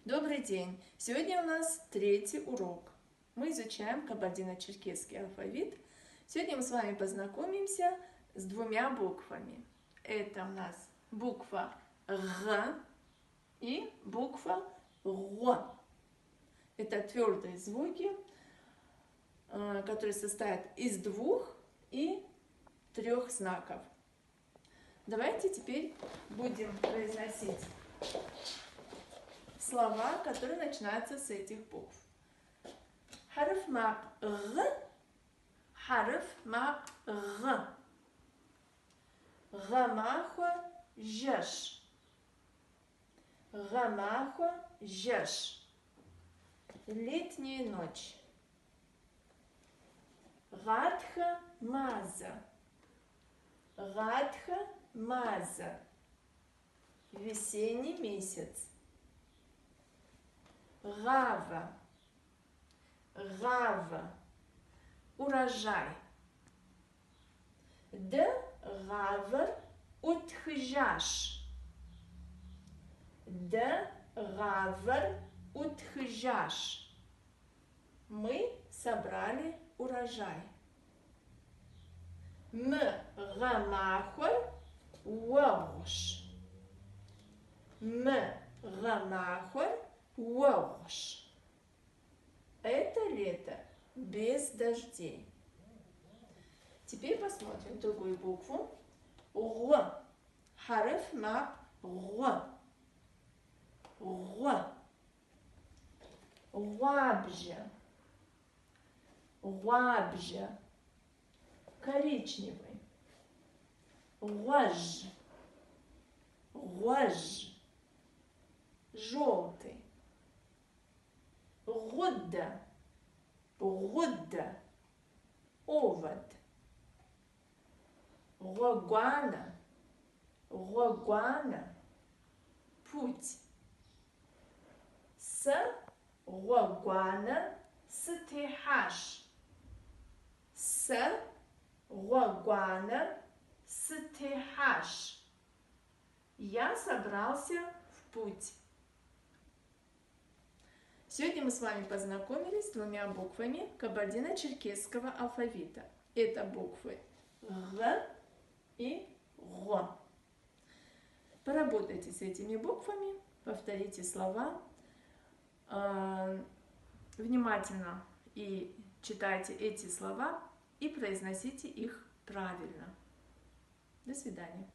Добрый день! Сегодня у нас третий урок. Мы изучаем кабардино-черкесский алфавит. Сегодня мы с вами познакомимся с двумя буквами. Это у нас буква Г и буква Р. Это твердые звуки, которые состоят из двух и трех знаков. Давайте теперь будем произносить слова, которые начинаются с этих букв. Харф мак Г, харф мак Г. Гамахва жеш. Гамахва жеш. Летняя ночь. Гадха маза. Гадха маза. Весенний месяц. Гава. Гава. Урожай. Д гавр утхжаш. Д гавр утхжаш. Мы собрали урожай. М гамахор уош. М гамахор уош. Это лето без дождей. Теперь посмотрим другую букву. Г. Харф мак Г. Г. Гуабжа. Гуабжа. Коричневый. Гуаж. Гуаж. Желтый. Гудда. Гудда. Овод. Гогуана. Гогуана. Путь. С гогуана стихаш. С гогуана стихаш. Я собрался в путь. Сегодня мы с вами познакомились с двумя буквами кабардино-черкесского алфавита. Это буквы Г и Г. Поработайте с этими буквами, повторите слова, внимательно и читайте эти слова и произносите их правильно. До свидания.